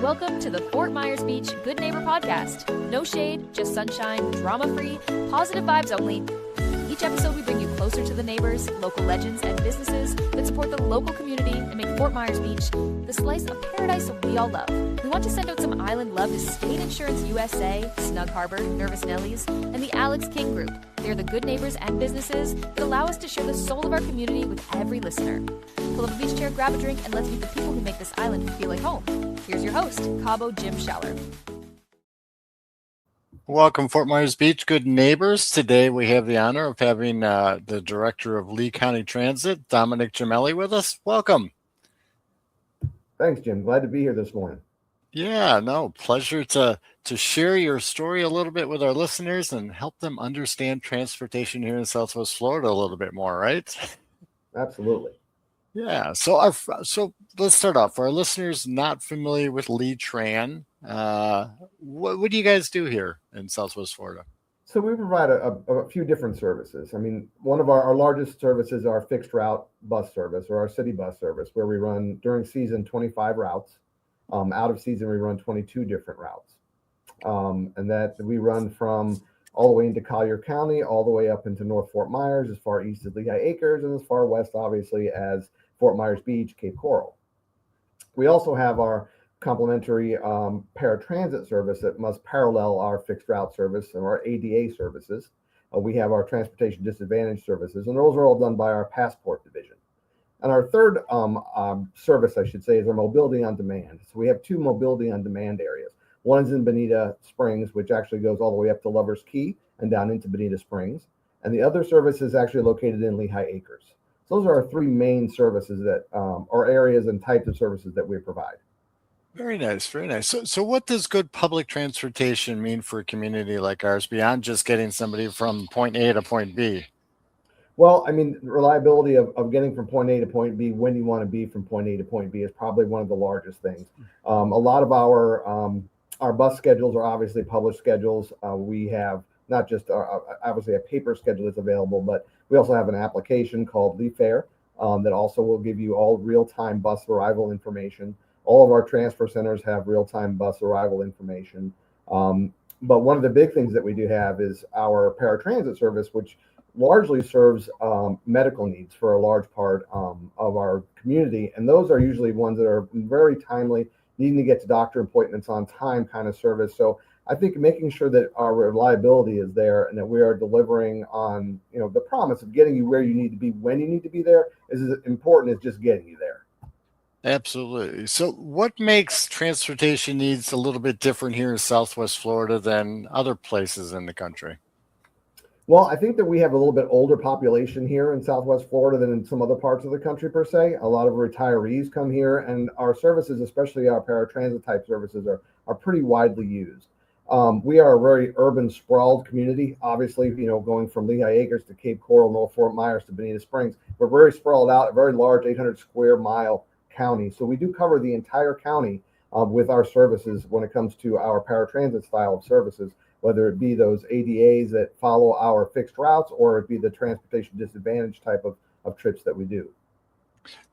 Welcome to the Fort Myers Beach Good Neighbor Podcast. No shade, just sunshine, drama-free, positive vibes only. Each episode we bring you closer to the neighbors, local legends, and businesses that support the local community and make Fort Myers Beach the slice of paradise we all love. We want to send out some island love to State Insurance USA, Snug Harbor, Nervous Nellies, and the Alex King Group. They're the good neighbors and businesses that allow us to share the soul of our community with every listener. Pull up a beach chair, grab a drink, and let's meet the people who make this island feel like home. Here's your host, Cabo Jim Schaller. Welcome, Fort Myers Beach good neighbors. Today we have the honor of having the Director of Lee County Transit, Dominic Gemelli, with us. Welcome. Thanks, Jim. Glad to be here this morning. Yeah, no, pleasure to share your story a little bit with our listeners and help them understand transportation here in Southwest Florida a little bit more, right? Absolutely. Yeah, so let's start off. For our listeners not familiar with LeeTran, what do you guys do here in Southwest Florida? So we provide a few different services. I mean, one of our largest services are our fixed route bus service or our city bus service, where we run during season 25 routes. Out of season, we run 22 different routes. And that we run from all the way into Collier County, all the way up into North Fort Myers, as far east as Lehigh Acres, and as far west, obviously, as Fort Myers Beach, Cape Coral. We also have our complimentary paratransit service that must parallel our fixed route service and our ADA services. We have our transportation disadvantage services, and those are all done by our passport division. And our third service, I should say, is our mobility on demand. So we have two mobility on demand areas. One is in Bonita Springs, which actually goes all the way up to Lover's Key and down into Bonita Springs. And the other service is actually located in Lehigh Acres. So those are our three main services that or areas and types of services that we provide. Very nice, very nice. So what does good public transportation mean for a community like ours beyond just getting somebody from point A to point B? Well, I mean, reliability of getting from point A to point B when you want to be from point A to point B is probably one of the largest things. A lot of our bus schedules are obviously published schedules. We have not just obviously a paper schedule that's available, but we also have an application called Leafair that also will give you all real-time bus arrival information. All of our transfer centers have real-time bus arrival information. But one of the big things that we do have is our paratransit service, which largely serves medical needs for a large part of our community. And those are usually ones that are very timely, needing to get to doctor appointments on time kind of service. So I think making sure that our reliability is there and that we are delivering on, the promise of getting you where you need to be when you need to be there is as important as just getting you there. Absolutely. So what makes transportation needs a little bit different here in Southwest Florida than other places in the country? Well, I think that we have a little bit older population here in Southwest Florida than in some other parts of the country per se. A lot of retirees come here, and our services, especially our paratransit type services, are pretty widely used. We are a very urban sprawled community. Obviously, going from Lehigh Acres to Cape Coral, North Fort Myers to Bonita Springs, we're very sprawled out, a very large 800 square mile county. So we do cover the entire county with our services when it comes to our paratransit style of services, whether it be those ADAs that follow our fixed routes or it be the transportation disadvantage type of trips that we do.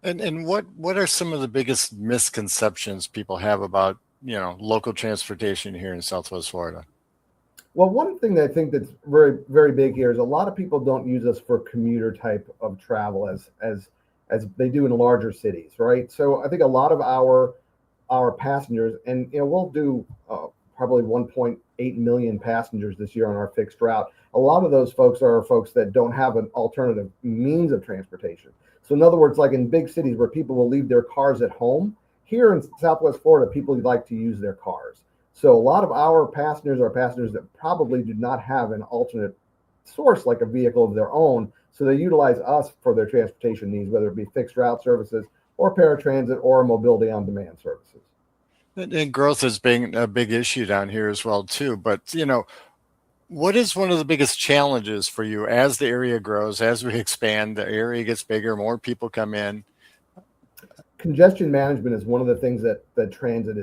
And what are some of the biggest misconceptions people have about, local transportation here in Southwest Florida? Well, one thing that I think that's very, very big here is a lot of people don't use us for commuter type of travel as they do in larger cities, right? So I think a lot of our passengers, and we'll do probably 1.8 million passengers this year on our fixed route. A lot of those folks are folks that don't have an alternative means of transportation. So in other words, like in big cities where people will leave their cars at home, here in Southwest Florida, people like to use their cars. So a lot of our passengers are passengers that probably do not have an alternate source like a vehicle of their own. So they utilize us for their transportation needs, whether it be fixed route services or paratransit or mobility on demand services. And growth has been a big issue down here as well, too. But, what is one of the biggest challenges for you as the area grows, as we expand, the area gets bigger, more people come in? Congestion management is one of the things that transit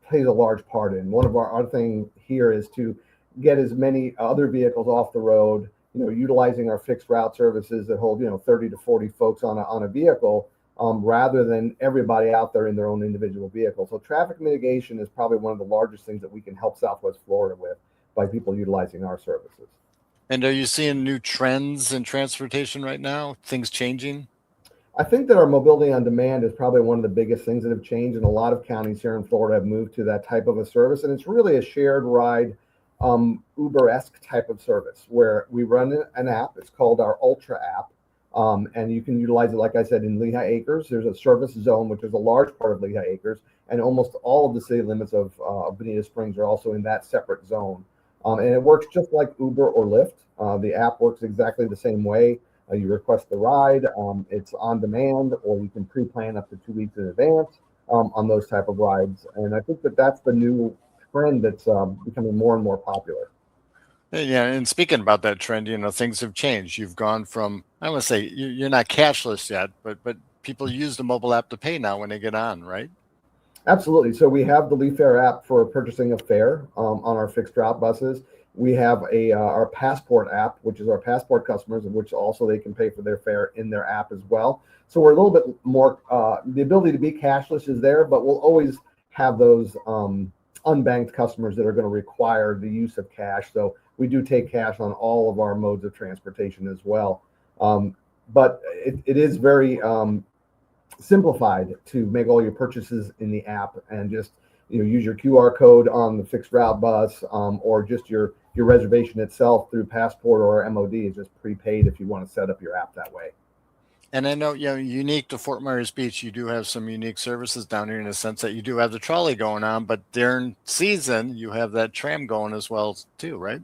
plays a large part in. One of our other things here is to get as many other vehicles off the road, utilizing our fixed route services that hold, 30 to 40 folks on a vehicle rather than everybody out there in their own individual vehicle. So traffic mitigation is probably one of the largest things that we can help Southwest Florida with by people utilizing our services. And are you seeing new trends in transportation right now? Things changing? I think that our mobility on demand is probably one of the biggest things that have changed, and a lot of counties here in Florida have moved to that type of a service. And it's really a shared ride, Uber-esque type of service where we run an app. It's called our Ultra app. And you can utilize it, like I said, in Lehigh Acres. There's a service zone, which is a large part of Lehigh Acres, and almost all of the city limits of Bonita Springs are also in that separate zone. And it works just like Uber or Lyft. The app works exactly the same way. You request the ride, it's on demand, or you can pre-plan up to 2 weeks in advance on those type of rides. And I think that that's the new trend that's becoming more and more popular. Yeah, and speaking about that trend, things have changed. You've gone from, I want to say, you're not cashless yet, but people use the mobile app to pay now when they get on, right? Absolutely. So we have the Leafair app for purchasing a fare on our fixed route buses. We have our Passport app, which is our Passport customers, in which also they can pay for their fare in their app as well. So we're a little bit more, the ability to be cashless is there, but we'll always have those unbanked customers that are going to require the use of cash. So we do take cash on all of our modes of transportation as well. But it is very simplified to make all your purchases in the app and just use your QR code on the fixed route bus, or just your reservation itself through Passport or MOD is just prepaid if you want to set up your app that way. And I know, unique to Fort Myers Beach, you do have some unique services down here in the sense that you do have the trolley going on, but during season you have that tram going as well too, right?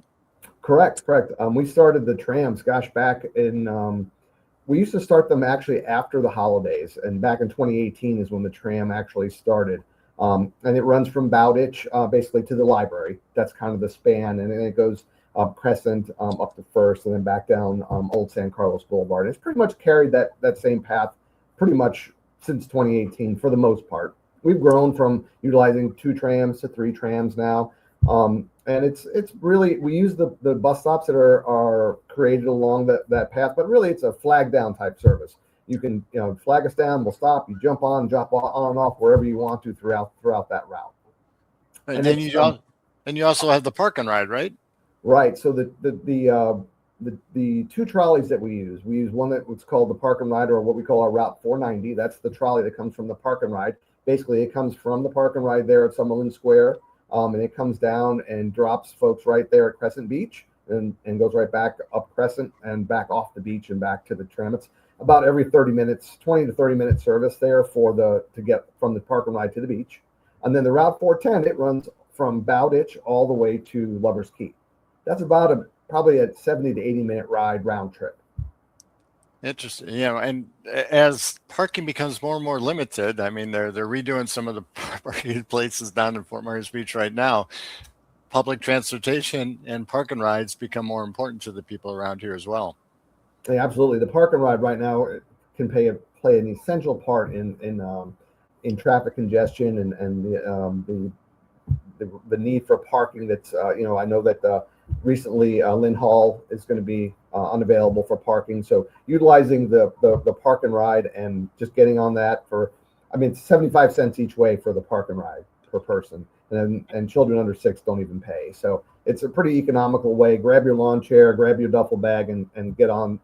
Correct. We started the trams, gosh, back in we used to start them actually after the holidays, and back in 2018 is when the tram actually started. And it runs from Bowditch basically to the library. That's kind of the span, and then it goes up Crescent up to First, and then back down Old San Carlos Boulevard. It's pretty much carried that same path pretty much since 2018 for the most part. We've grown from utilizing 2 trams to 3 trams now. And it's really, we use the bus stops that are created along that path, but really it's a flag down type service. You can flag us down, we'll stop, you jump on, drop on and off wherever you want to throughout that route. And then you also have the park and ride, right? Right. So the 2 trolleys that we use one that's called the Park and Ride, or what we call our Route 490. That's the trolley that comes from the Park and Ride. Basically, it comes from the Park and Ride there at Summerlin Square, and it comes down and drops folks right there at Crescent Beach, and goes right back up Crescent and back off the beach and back to the tram. It's about every 30 minutes, 20 to 30 minute service there to get from the Park and Ride to the beach. And then the Route 410, it runs from Bowditch all the way to Lover's Key. That's about probably a 70 to 80 minute ride round trip. Interesting. And as parking becomes more and more limited, I mean, they're redoing some of the parking places down in Fort Myers Beach right now. Public transportation and park and rides become more important to the people around here as well. Yeah, absolutely. The Park and Ride right now can play an essential part in traffic congestion and the need for parking. That's I know that recently Lynn Hall is going to be unavailable for parking, so utilizing the Park and Ride and just getting on that for, it's 75 cents each way for the Park and Ride per person, and children under 6 don't even pay. So it's a pretty economical way. Grab your lawn chair, grab your duffel bag, and get on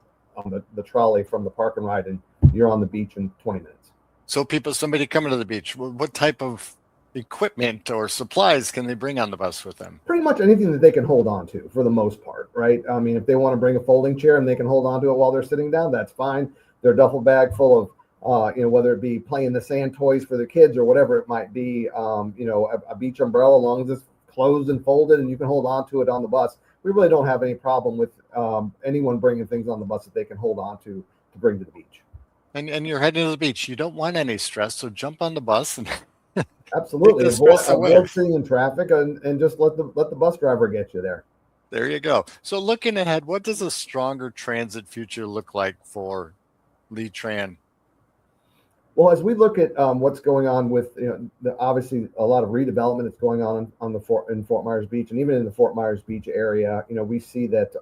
the trolley from the Park and Ride, and you're on the beach in 20 minutes. So somebody coming to the beach, what type of equipment or supplies can they bring on the bus with them? Pretty much anything that they can hold on to for the most part, right? If they want to bring a folding chair and they can hold on to it while they're sitting down, that's fine. Their duffel bag full of, whether it be playing the sand toys for the kids or whatever it might be, a beach umbrella, as long as it's closed and folded and you can hold on to it on the bus. We really don't have any problem with anyone bringing things on the bus that they can hold on to bring to the beach. And you're heading to the beach. You don't want any stress, so jump on the bus and absolutely avoid sitting in traffic and just let the bus driver get you there. There you go. So looking ahead, what does a stronger transit future look like for LeeTran? Well, as we look at what's going on with obviously a lot of redevelopment that's going on in Fort Myers Beach, and even in the Fort Myers Beach area, we see that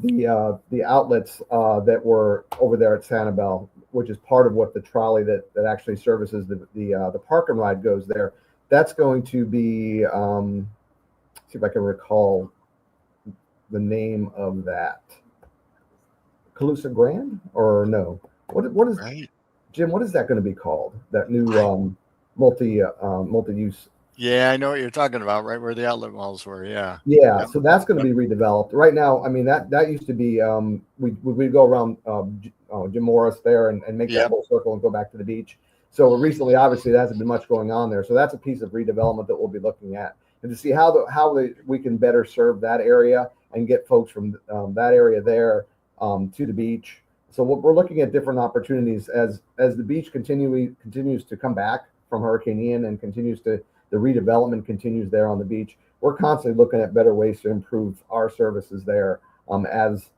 the outlets that were over there at Sanibel, which is part of what the trolley that actually services the park and ride goes there. That's going to be see if I can recall the name of that. Calusa Grand or no? What is Right. Jim? What is that going to be called? That new multi-use. Yeah, I know what you're talking about, right where the outlet malls were. Yeah. Yeah, Yep. so that's going to be redeveloped. Right now, I mean that used to be we go around Jim Morris there and make that Yep. whole circle and go back to the beach. So recently, obviously, there hasn't been much going on there. So that's a piece of redevelopment that we'll be looking at, and to see how we can better serve that area and get folks from that area there to the beach. So we're looking at different opportunities as the beach continues to come back from Hurricane Ian and the redevelopment continues there on the beach. We're constantly looking at better ways to improve our services there as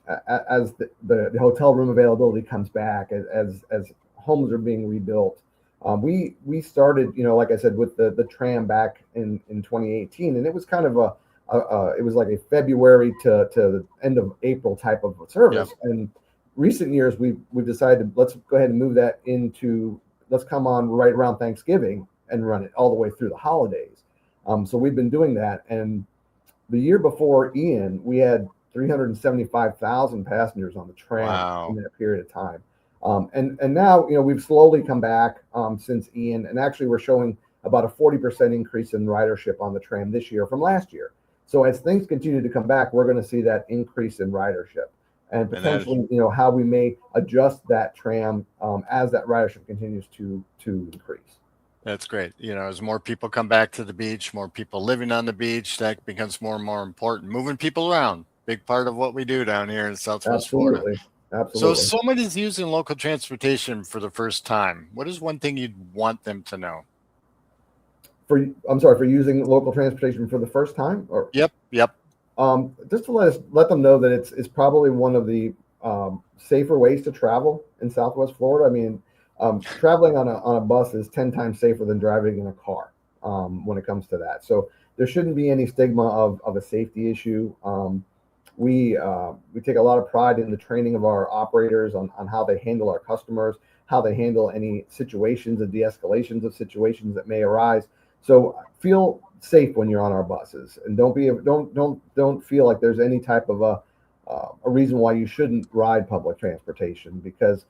the hotel room availability comes back, as homes are being rebuilt. We started, like I said, with the tram back in 2018, and it was kind of it was like a February to the end of April type of service. Yep. And recent years, we've decided let's go ahead and move that let's come on right around Thanksgiving and run it all the way through the holidays. So we've been doing that. And the year before Ian, we had 375,000 passengers on the tram Wow. in that period of time. And now, we've slowly come back since Ian, and actually we're showing about a 40% increase in ridership on the tram this year from last year. So as things continue to come back, we're going to see that increase in ridership and potentially, how we may adjust that tram as that ridership continues to increase. That's great. As more people come back to the beach, more people living on the beach, that becomes more and more important. Moving people around, big part of what we do down here in Southwest Florida. Absolutely. So somebody's using local transportation for the first time. What is one thing you'd want them to know? I'm sorry, for using local transportation for the first time? Or Yep. just to let them know that it's probably one of the safer ways to travel in Southwest Florida. I mean, traveling on a bus is 10 times safer than driving in a car when it comes to that. So there shouldn't be any stigma of a safety issue. We take a lot of pride in the training of our operators on how they handle our customers, how they handle any situations and de-escalations of situations that may arise. So feel safe when you're on our buses, and don't feel like there's any type of a reason why you shouldn't ride public transportation, because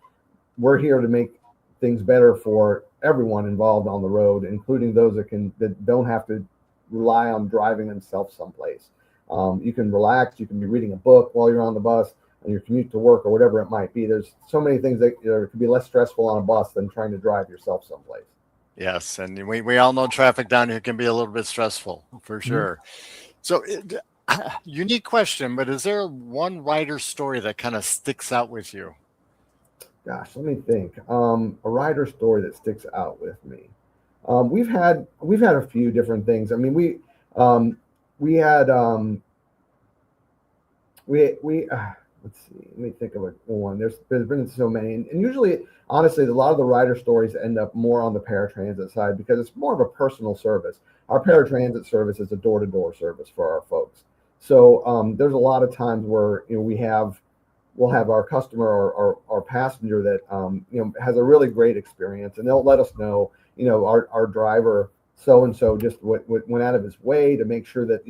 we're here to make things better for everyone involved on the road, including those that don't have to rely on driving themselves someplace. You can relax. You can be reading a book while you're on the bus on your commute to work or whatever it might be. There's so many things that could be less stressful on a bus than trying to drive yourself someplace. Yes, and we all know traffic down here can be a little bit stressful, for sure. So, unique question, but is there one rider story that kind of sticks out with you? Gosh, let me think. A rider story that sticks out with me. We've had a few different things. I mean, we had let's see. Let me think of one. There's been so many, and usually, honestly, a lot of the rider stories end up more on the paratransit side because it's more of a personal service. Our paratransit service is a door-to-door service for our folks. So there's a lot of times where we'll have our customer or our passenger that has a really great experience, and they'll let us know, our driver so and so just went out of his way to make sure that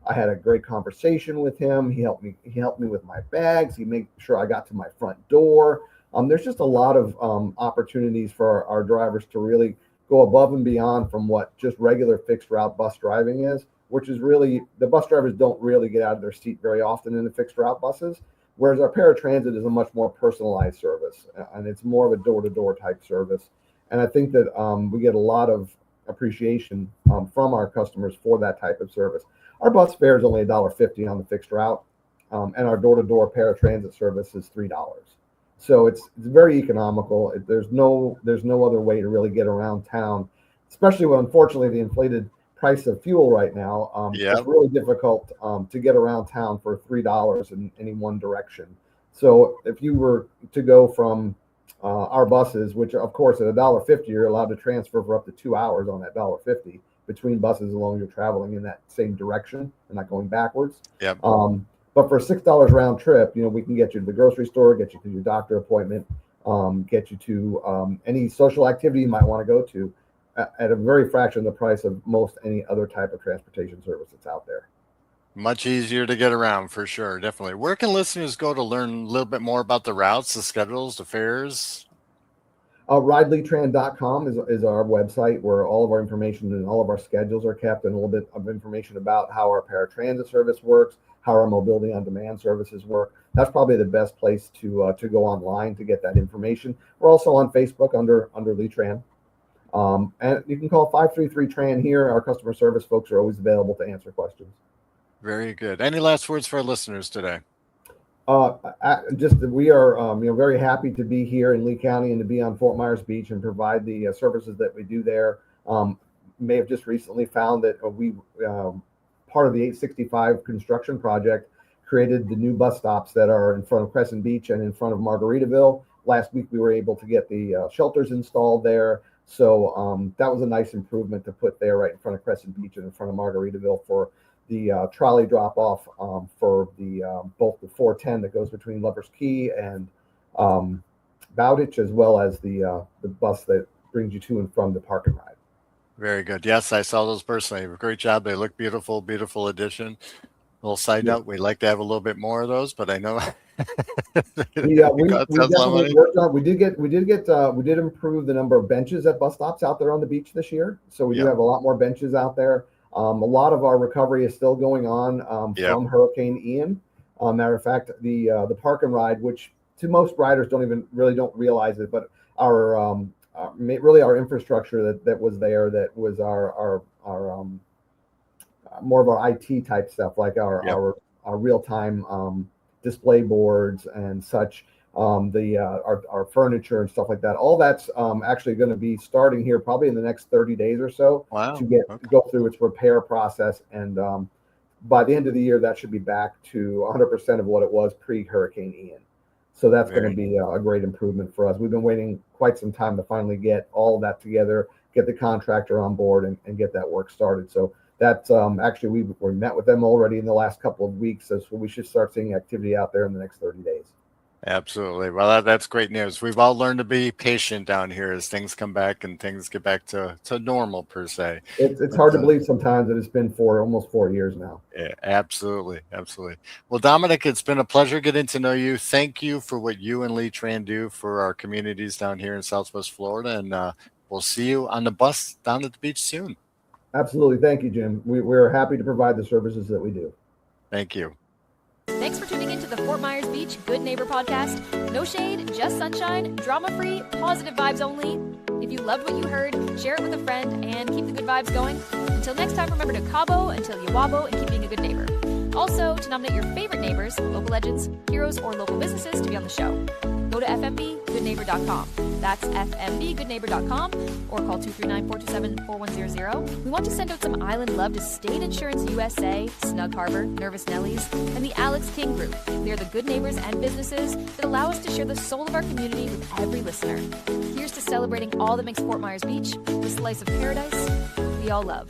I had a great conversation with him. He helped me with my bags. He made sure I got to my front door. There's just a lot of opportunities for our drivers to really go above and beyond from what just regular fixed route bus driving is, which is really, the bus drivers don't really get out of their seat very often in the fixed route buses, whereas our paratransit is a much more personalized service, and it's more of a door-to-door type service. And I think that we get a lot of appreciation from our customers for that type of service. Our bus fare is only $1.50 on the fixed route, and our door-to-door paratransit service is $3. So it's very economical. There's no other way to really get around town, especially when, unfortunately, the inflated price of fuel right now. It's really difficult to get around town for $3 in any one direction. So if you were to go from our buses, which of course at $1.50 you're allowed to transfer for up to 2 hours on that $1.50 between buses as long as you're traveling in that same direction and not going backwards. Yep. But for $6 round trip, we can get you to the grocery store, get you to your doctor appointment, get you to any social activity you might want to go to at a very fraction of the price of most any other type of transportation service that's out there. Much easier to get around for sure. Definitely. Where can listeners go to learn a little bit more about the routes, the schedules, the fares? RideLeeTran.com is our website where all of our information and all of our schedules are kept, and a little bit of information about how our paratransit service works, how our mobility on demand services work. That's probably the best place to go online to get that information. We're also on Facebook under LeeTran. And you can call 533-TRAN here. Our customer service folks are always available to answer questions. Very good. Any last words for our listeners today? Just that we are very happy to be here in Lee County and to be on Fort Myers Beach and provide the services that we do there. May have just recently found that we part of the 865 construction project created the new bus stops that are in front of Crescent Beach and in front of Margaritaville. Last week we were able to get the shelters installed there, so that was a nice improvement to put there right in front of Crescent Beach and in front of Margaritaville for the trolley drop off for the both the 410 that goes between Lovers Key and Bowditch, as well as the bus that brings you to and from the Park and Ride. Very good. Yes, I saw those personally. Great job. They look beautiful, beautiful addition. A little side note, we'd like to have a little bit more of those, but I know we definitely worked on. We did improve the number of benches at bus stops out there on the beach this year. So we do have a lot more benches out there. A lot of our recovery is still going on from Hurricane Ian. Matter of fact, the Park and Ride, which to most riders don't realize it, but our infrastructure that was there, that was our more of our IT type stuff, like our real-time display boards and such, our furniture and stuff like that. All that's actually going to be starting here probably in the next 30 days or so to go through its repair process. And by the end of the year, that should be back to 100% of what it was pre-Hurricane Ian. So that's going to be a great improvement for us. We've been waiting quite some time to finally get all of that together, get the contractor on board and get that work started. So that's actually, we met with them already in the last couple of weeks. So we should start seeing activity out there in the next 30 days. Absolutely. Well, that's great news. We've all learned to be patient down here as things come back and things get back to normal, per se. It's hard to believe sometimes that it's been almost 4 years now. Yeah, absolutely. Absolutely. Well, Dominic, it's been a pleasure getting to know you. Thank you for what you and LeeTran do for our communities down here in Southwest Florida. And we'll see you on the bus down at the beach soon. Absolutely. Thank you, Jim. We're happy to provide the services that we do. Thank you. Thanks for tuning into the Fort Myers Beach Good Neighbor podcast. No shade, just sunshine, drama-free, positive vibes only. If you loved what you heard, share it with a friend and keep the good vibes going. Until next time, remember to Cabo until you wabo and keep being a good neighbor. Also, to nominate your favorite neighbors, local legends, heroes, or local businesses to be on the show, go to FMBGoodNeighbor.com. That's FMBGoodNeighbor.com or call 239-427-4100. We want to send out some island love to State Insurance USA, Snug Harbor, Nervous Nellies, and the Alex King Group. They're the good neighbors and businesses that allow us to share the soul of our community with every listener. Here's to celebrating all that makes Fort Myers Beach the slice of paradise we all love.